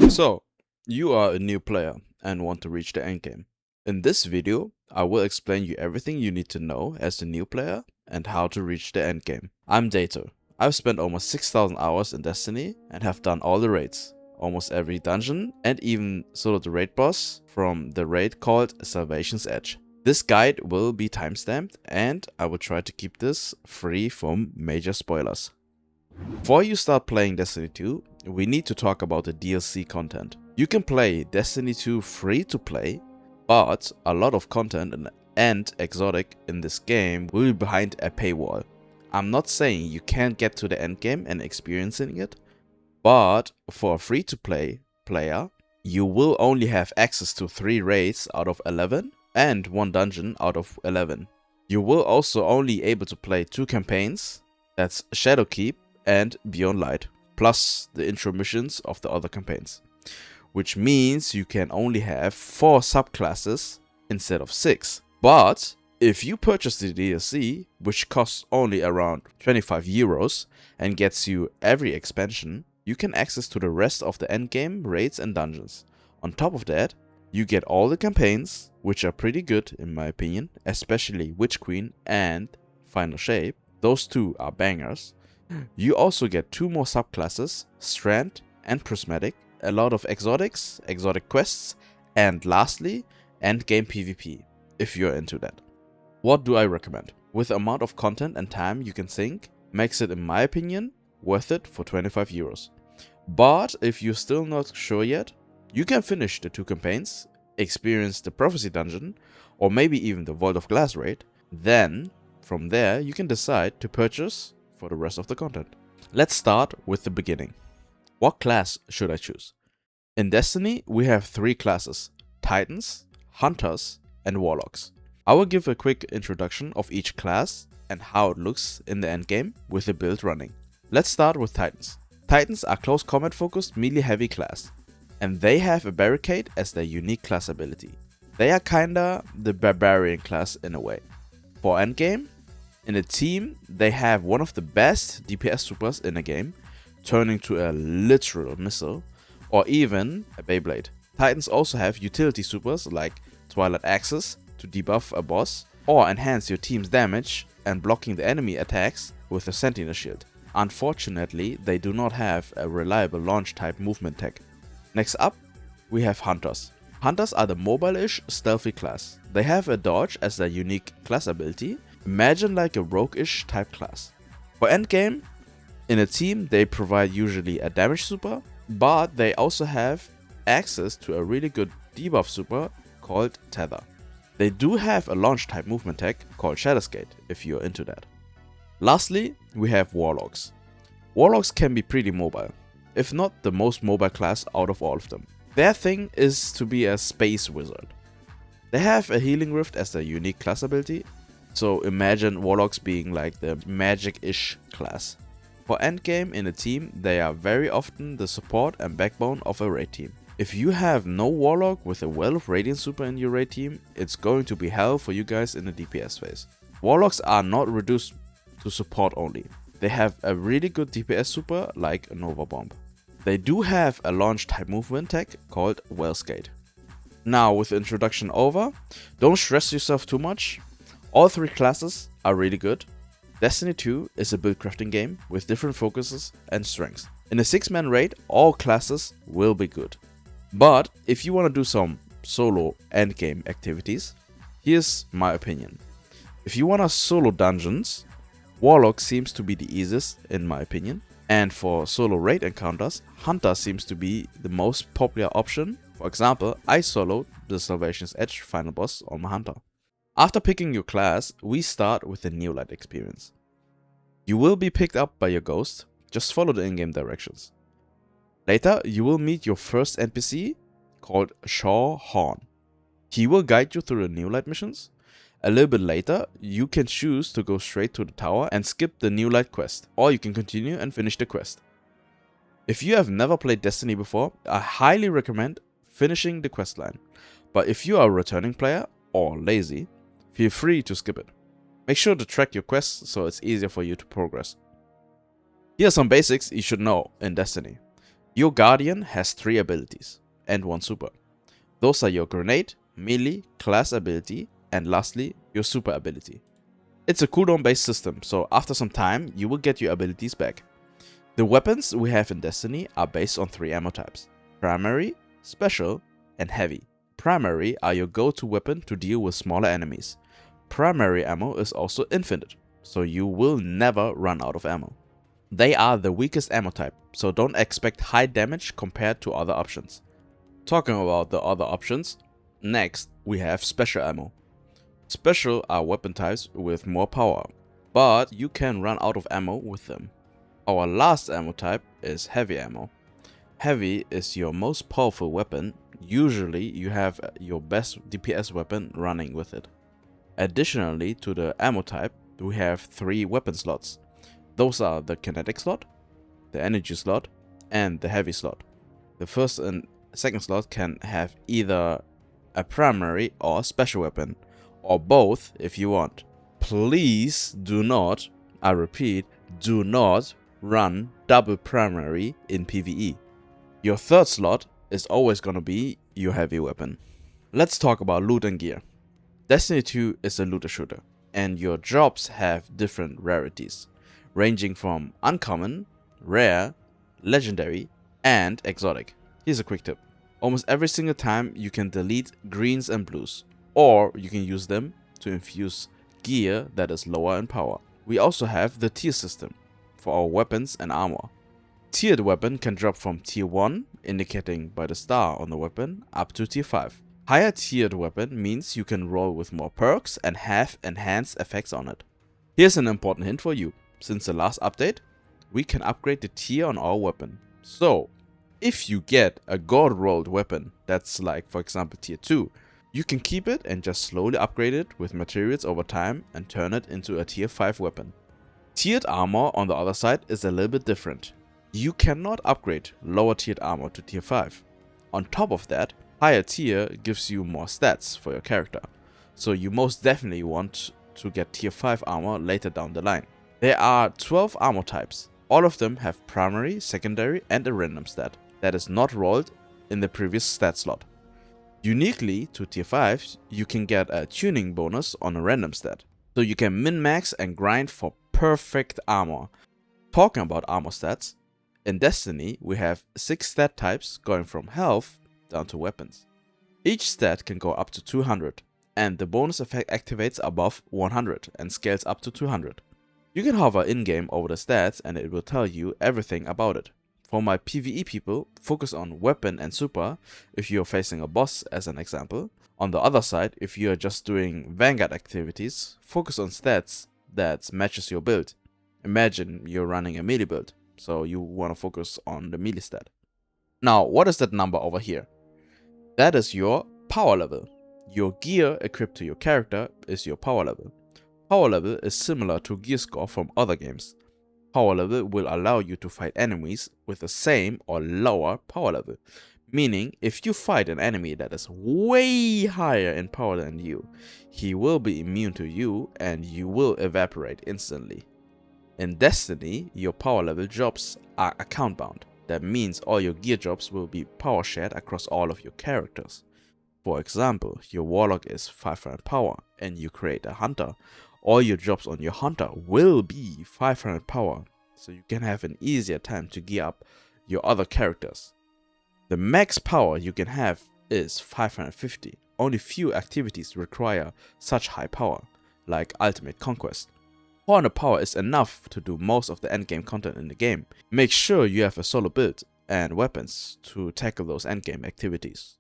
So, you are a new player and want to reach the endgame. In this video, I will explain you everything you need to know as a new player and how to reach the endgame. I'm Dato. I've spent almost 6,000 hours in Destiny and have done all the raids, almost every dungeon, and even soloed the raid boss from the raid called Salvation's Edge. This guide will be timestamped and I will try to keep this free from major spoilers. Before you start playing Destiny 2, we need to talk about the DLC content. You can play Destiny 2 free to play, but a lot of content and exotic in this game will be behind a paywall. I'm not saying you can't get to the endgame and experiencing it, but for a free to play player, you will only have access to 3 raids out of 11 and 1 dungeon out of 11. You will also only able to play 2 campaigns, that's Shadowkeep and Beyond Light, plus the intro missions of the other campaigns, which means you can only have 4 subclasses instead of 6. But if you purchase the DLC, which costs only around 25 euros and gets you every expansion, you can access to the rest of the endgame raids and dungeons. On top of that, you get all the campaigns, which are pretty good in my opinion, especially Witch Queen and Final Shape. Those 2 are bangers. You also get 2 more subclasses, Strand and Prismatic, a lot of exotics, exotic quests, and lastly, endgame PvP, if you're into that. What do I recommend? With the amount of content and time you can sink, makes it, in my opinion, worth it for 25 euros. But if you're still not sure yet, you can finish the 2 campaigns, experience the Prophecy Dungeon, or maybe even the Vault of Glass raid. Then, from there, you can decide to purchase for the rest of the content. Let's start with the beginning. What class should I choose? In Destiny, we have 3 classes: Titans, Hunters, and Warlocks. I will give a quick introduction of each class and how it looks in the endgame with the build running. Let's start with Titans. Titans are close combat focused melee heavy class, and they have a barricade as their unique class ability. They are kinda the barbarian class in a way. For endgame, in a team, they have one of the best DPS supers in a game, turning to a literal missile, or even a Beyblade. Titans also have utility supers like Twilight Axis to debuff a boss, or enhance your team's damage and blocking the enemy attacks with a Sentinel shield. Unfortunately, they do not have a reliable launch type movement tech. Next up, we have Hunters. Hunters are the mobile-ish stealthy class. They have a dodge as their unique class ability. Imagine like a rogue-ish type class. For endgame, in a team they provide usually a damage super, but they also have access to a really good debuff super called Tether. They do have a launch type movement tech called Shadowskate if you're into that. Lastly, we have Warlocks. Warlocks can be pretty mobile, if not the most mobile class out of all of them. Their thing is to be a space wizard. They have a healing rift as their unique class ability, so imagine Warlocks being like the magic-ish class. For endgame in a team, they are very often the support and backbone of a raid team. If you have no Warlock with a Well of Radiance super in your raid team, it's going to be hell for you guys in the DPS phase. Warlocks are not reduced to support only. They have a really good DPS super like a Nova Bomb. They do have a launch type movement tech called Wellskate. Now with the introduction over, don't stress yourself too much. All 3 classes are really good. Destiny 2 is a build crafting game with different focuses and strengths. In a 6-man raid, all classes will be good. But if you want to do some solo endgame activities, here's my opinion. If you want to solo dungeons, Warlock seems to be the easiest in my opinion. And for solo raid encounters, Hunter seems to be the most popular option. For example, I soloed the Salvation's Edge final boss on my Hunter. After picking your class, we start with the NewLight experience. You will be picked up by your ghost, just follow the in-game directions. Later, you will meet your first NPC called Shaw Horn. He will guide you through the NewLight missions. A little bit later, you can choose to go straight to the tower and skip the NewLight quest, or you can continue and finish the quest. If you have never played Destiny before, I highly recommend finishing the questline. But if you are a returning player or lazy, feel free to skip it. Make sure to track your quests so it's easier for you to progress. Here are some basics you should know in Destiny. Your Guardian has 3 abilities and 1 super. Those are your Grenade, Melee, Class ability, and lastly, your super ability. It's a cooldown based system, so after some time, you will get your abilities back. The weapons we have in Destiny are based on 3 ammo types: Primary, Special, and Heavy. Primary are your go-to weapon to deal with smaller enemies. Primary ammo is also infinite, so you will never run out of ammo. They are the weakest ammo type, so don't expect high damage compared to other options. Talking about the other options, next we have Special ammo. Special are weapon types with more power, but you can run out of ammo with them. Our last ammo type is Heavy ammo. Heavy is your most powerful weapon. Usually you have your best DPS weapon running with it. Additionally to the ammo type, we have 3 weapon slots. Those are the kinetic slot, the energy slot, and the heavy slot. The first and second slot can have either a primary or special weapon, or both if you want. Please do not, I repeat, do not run double primary in PvE. Your third slot is always gonna be your heavy weapon. Let's talk about loot and gear. Destiny 2 is a looter shooter, and your jobs have different rarities, ranging from uncommon, rare, legendary, and exotic. Here's a quick tip. Almost every single time you can delete greens and blues, or you can use them to infuse gear that is lower in power. We also have the tier system for our weapons and armor. Tiered weapon can drop from tier 1, indicating by the star on the weapon, up to tier 5. Higher tiered weapon means you can roll with more perks and have enhanced effects on it. Here's an important hint for you. Since the last update, we can upgrade the tier on our weapon. So, if you get a gold rolled weapon that's like, for example, tier 2, you can keep it and just slowly upgrade it with materials over time and turn it into a tier 5 weapon. Tiered armor on the other side is a little bit different. You cannot upgrade lower tiered armor to tier 5. On top of that, higher tier gives you more stats for your character, so you most definitely want to get tier 5 armor later down the line. There are 12 armor types. All of them have primary, secondary, and a random stat that is not rolled in the previous stat slot. Uniquely to tier 5, you can get a tuning bonus on a random stat, so you can min-max and grind for perfect armor. Talking about armor stats, in Destiny we have 6 stat types going from health down to weapons. Each stat can go up to 200, and the bonus effect activates above 100 and scales up to 200. You can hover in-game over the stats and it will tell you everything about it. For my PvE people, focus on weapon and super if you're facing a boss as an example. On the other side, if you're just doing vanguard activities, focus on stats that matches your build. Imagine you're running a melee build, so you want to focus on the melee stat. Now, what is that number over here? That is your power level. Your gear equipped to your character is your power level. Power level is similar to gear score from other games. Power level will allow you to fight enemies with the same or lower power level. Meaning, if you fight an enemy that is way higher in power than you, he will be immune to you and you will evaporate instantly. In Destiny, your power level jobs are account bound. That means all your gear jobs will be power shared across all of your characters. For example, your warlock is 500 power and you create a hunter. All your jobs on your hunter will be 500 power, so you can have an easier time to gear up your other characters. The max power you can have is 550. Only few activities require such high power, like Ultimate Conquest. 400 power is enough to do most of the endgame content in the game. Make sure you have a solo build and weapons to tackle those endgame activities.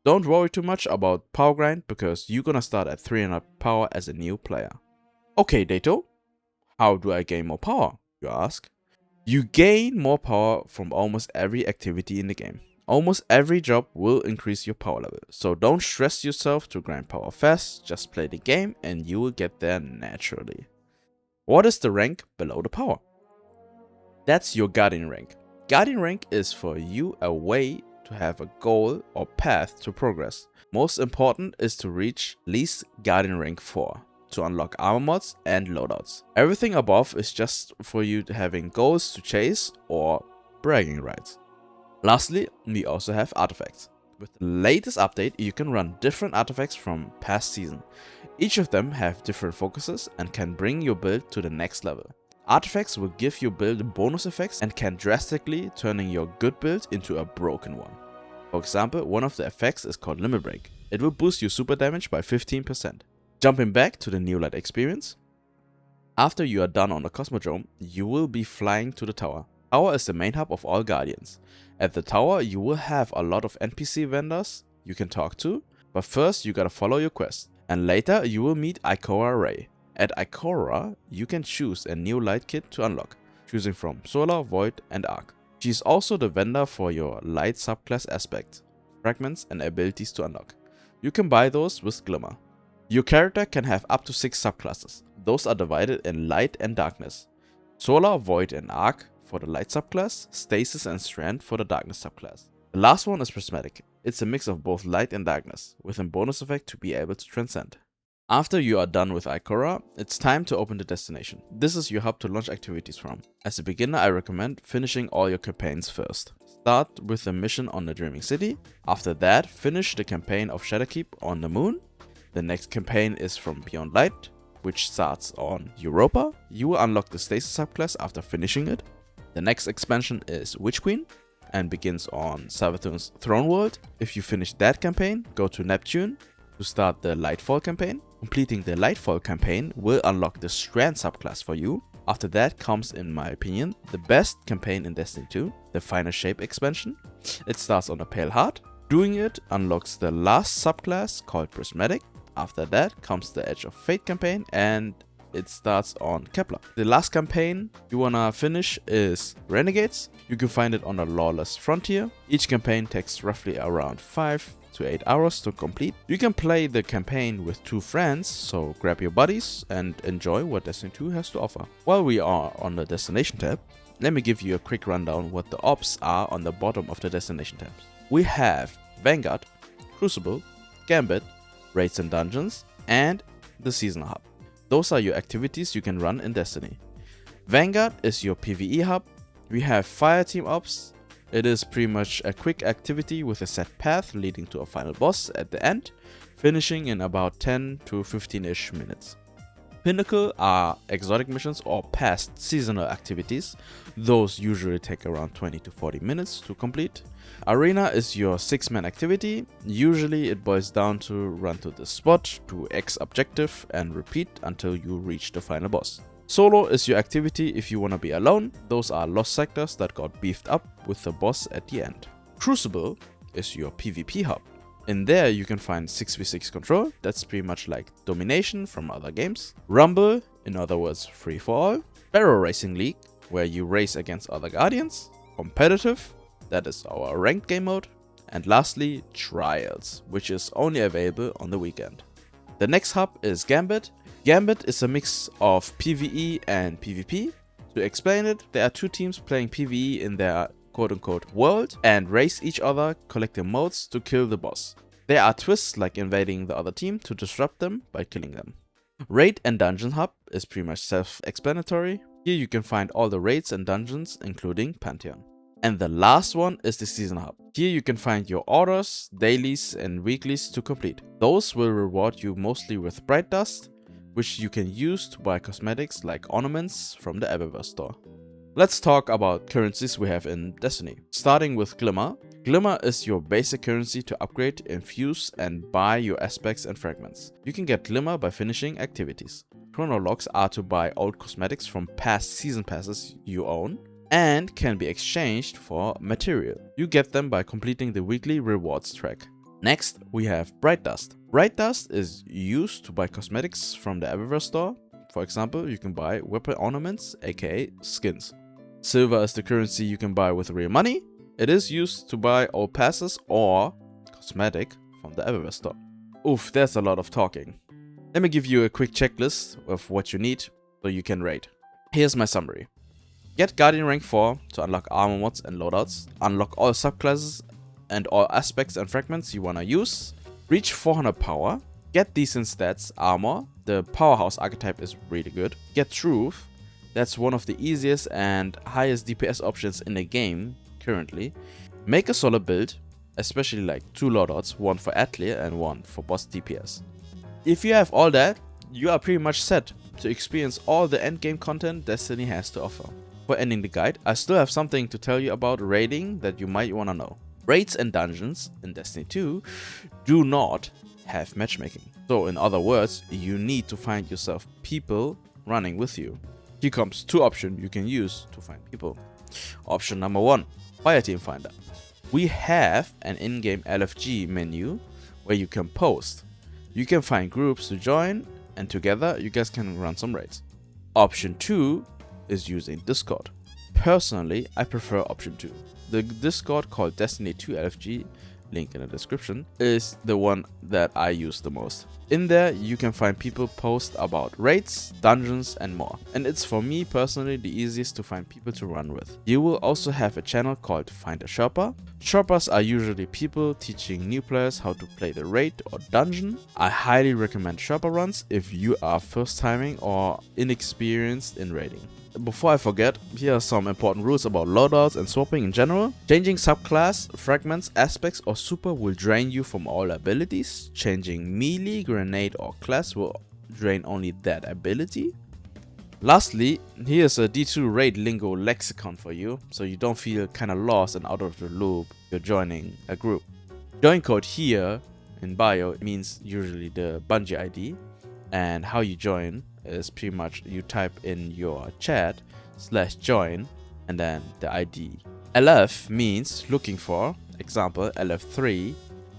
Don't worry too much about power grind because you're gonna start at 300 power as a new player. Okay, Dato, how do I gain more power, you ask? You gain more power from almost every activity in the game. Almost every job will increase your power level, so don't stress yourself to grind power fast, just play the game and you will get there naturally. What is the rank below the power? That's your Guardian rank. Guardian rank is for you a way to have a goal or path to progress. Most important is to reach least Guardian rank 4 to unlock armor mods and loadouts. Everything above is just for you having goals to chase or bragging rights. Lastly, we also have artifacts. With the latest update, you can run different artifacts from past season. Each of them have different focuses and can bring your build to the next level. Artifacts will give your build bonus effects and can drastically turning your good build into a broken one. For example, one of the effects is called Limit Break. It will boost your super damage by 15%. Jumping back to the NewLight experience. After you are done on the Cosmodrome, you will be flying to the tower. Tower is the main hub of all Guardians. At the tower, you will have a lot of NPC vendors you can talk to, but first you gotta follow your quest. And later you will meet Ikora Ray. At Ikora, you can choose a new light kit to unlock, choosing from Solar, Void and Arc. She is also the vendor for your light subclass aspects, fragments and abilities to unlock. You can buy those with Glimmer. Your character can have up to 6 subclasses. Those are divided in light and darkness. Solar, Void and Arc for the light subclass, Stasis and Strand for the darkness subclass. The last one is Prismatic. It's a mix of both light and darkness, with a bonus effect to be able to transcend. After you are done with Ikora, it's time to open the destination. This is your hub to launch activities from. As a beginner, I recommend finishing all your campaigns first. Start with the mission on the Dreaming City. After that, finish the campaign of Shadowkeep on the Moon. The next campaign is from Beyond Light, which starts on Europa. You will unlock the Stasis subclass after finishing it. The next expansion is Witch Queen and begins on Savathun's Throne World. If you finish that campaign, go to Neptune to start the Lightfall campaign. Completing the Lightfall campaign will unlock the Strand subclass for you. After that comes, in my opinion, the best campaign in Destiny 2, the Final Shape expansion. It starts on a Pale Heart. Doing it unlocks the last subclass called Prismatic. After that comes the Edge of Fate campaign and it starts on Kepler. The last campaign you wanna finish is Renegades. You can find it on a Lawless Frontier. Each campaign takes roughly around 5 to 8 hours to complete. You can play the campaign with 2 friends, so grab your buddies and enjoy what Destiny 2 has to offer. While we are on the Destination tab, let me give you a quick rundown what the ops are on the bottom of the Destination tabs. We have Vanguard, Crucible, Gambit, Raids and Dungeons, and the Seasonal Hub. Those are your activities you can run in Destiny. Vanguard is your PvE hub. We have Fireteam Ops. It is pretty much a quick activity with a set path leading to a final boss at the end, finishing in about 10 to 15-ish minutes. Pinnacle are exotic missions or past seasonal activities. Those usually take around 20 to 40 minutes to complete. Arena is your 6-man activity. Usually it boils down to run to the spot, do X objective and repeat until you reach the final boss. Solo is your activity if you want to be alone. Those are lost sectors that got beefed up with the boss at the end. Crucible is your PvP hub. In there you can find 6v6 control, that's pretty much like domination from other games. Rumble, in other words free for all. Barrel Racing League, where you race against other Guardians. Competitive, that is our ranked game mode. And lastly, Trials, which is only available on the weekend. The next hub is Gambit. Gambit is a mix of PvE and PvP. To explain it, there are 2 teams playing PvE in their quote-unquote world and race each other, collecting motes to kill the boss. There are twists like invading the other team to disrupt them by killing them. Raid and Dungeon Hub is pretty much self-explanatory. Here you can find all the raids and dungeons, including Pantheon. And the last one is the Season Hub. Here you can find your orders, dailies and weeklies to complete. Those will reward you mostly with Bright Dust, which you can use to buy cosmetics like ornaments from the Eververse store. Let's talk about currencies we have in Destiny. Starting with Glimmer. Glimmer is your basic currency to upgrade, infuse and buy your aspects and fragments. You can get Glimmer by finishing activities. Chronologs are to buy old cosmetics from past season passes you own and can be exchanged for material. You get them by completing the weekly rewards track. Next, we have Bright Dust. Bright Dust is used to buy cosmetics from the Eververse store. For example, you can buy weapon ornaments, aka skins. Silver is the currency you can buy with real money. It is used to buy old passes or cosmetic from the Eververse store. Oof, there's a lot of talking. Let me give you a quick checklist of what you need so you can raid. Here's my summary. Get Guardian rank 4 to unlock armor mods and loadouts. Unlock all subclasses and all aspects and fragments you wanna use. Reach 400 power. Get decent stats, armor. The powerhouse archetype is really good. Get Truth. That's one of the easiest and highest DPS options in the game currently. Make a solid build, especially like 2 loadouts, one for ad clear and one for boss DPS. If you have all that, you are pretty much set to experience all the endgame content Destiny has to offer. For ending the guide, I still have something to tell you about raiding that you might wanna know. Raids and dungeons in Destiny 2 do not have matchmaking. So in other words, you need to find yourself people running with you. Here comes 2 options you can use to find people. Option number 1, Fireteam Finder. We have an in-game LFG menu where you can post. You can find groups to join and together you guys can run some raids. Option 2 is using Discord. Personally, I prefer option 2. The Discord called Destiny 2 LFG, link in the description, is the one that I use the most. In there, you can find people post about raids, dungeons and more. And it's for me personally the easiest to find people to run with. You will also have a channel called Find a Sherpa. Sherpas are usually people teaching new players how to play the raid or dungeon. I highly recommend Sherpa runs if you are first timing or inexperienced in raiding. Before I forget, here are some important rules about loadouts and swapping in general. Changing subclass, fragments, aspects or super will drain you from all abilities. Changing melee, grenade or class will drain only that ability. Lastly, here's a D2 raid lingo lexicon for you, so you don't feel kinda lost and out of the loop you're joining a group. Join code here in bio means usually the Bungie ID, and how you join is pretty much you type in your chat /join and then the ID. LF means looking for, example LF3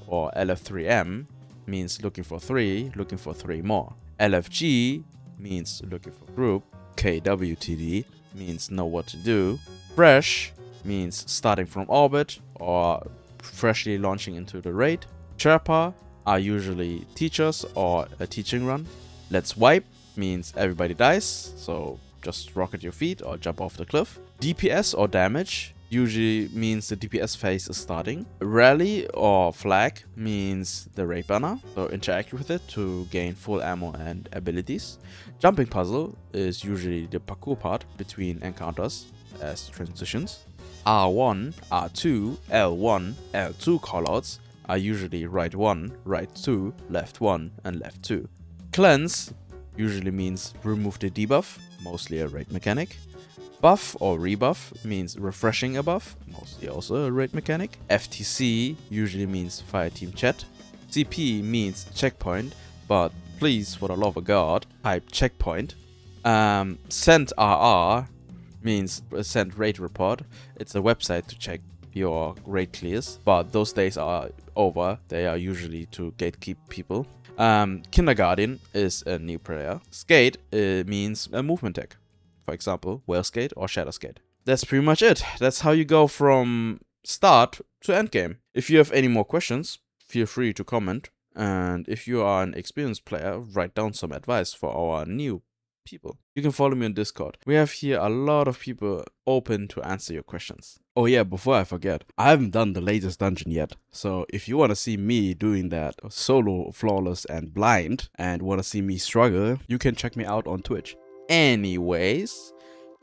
or LF3M means looking for 3 more. LFG means looking for group. KWTD means know what to do. Fresh means starting from orbit or freshly launching into the raid. Sherpa are usually teachers or a teaching run. Let's wipe means everybody dies, so just rocket your feet or jump off the cliff. DPS or damage usually means the DPS phase is starting. Rally or flag means the raid banner, so interact with it to gain full ammo and abilities. Jumping puzzle is usually the parkour part between encounters as transitions. R1, R2, L1, L2 callouts are usually right 1, right 2, left 1 and left 2. Cleanse usually means remove the debuff, mostly a raid mechanic. Buff or rebuff means refreshing a buff, mostly also a raid mechanic. FTC usually means fireteam chat. CP means checkpoint, but please, for the love of God, type checkpoint. Send RR means send raid report. It's a website to check your raid clears, but those days are over. They are usually to gatekeep people. Kindergarten is a new player. Skate means a movement tech. For example, whale skate or shadow skate. That's pretty much it. That's how you go from start to endgame. If you have any more questions, feel free to comment. And if you are an experienced player, write down some advice for our new people. You can follow me on Discord. We have here a lot of people open to answer your questions. Oh yeah, before I forget, I haven't done the latest dungeon yet. So if you want to see me doing that solo, flawless and blind and want to see me struggle, you can check me out on Twitch. Anyways,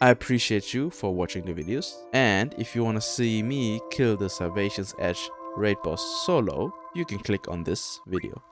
I appreciate you for watching the videos. And if you want to see me kill the Salvation's Edge raid boss solo, you can click on this video.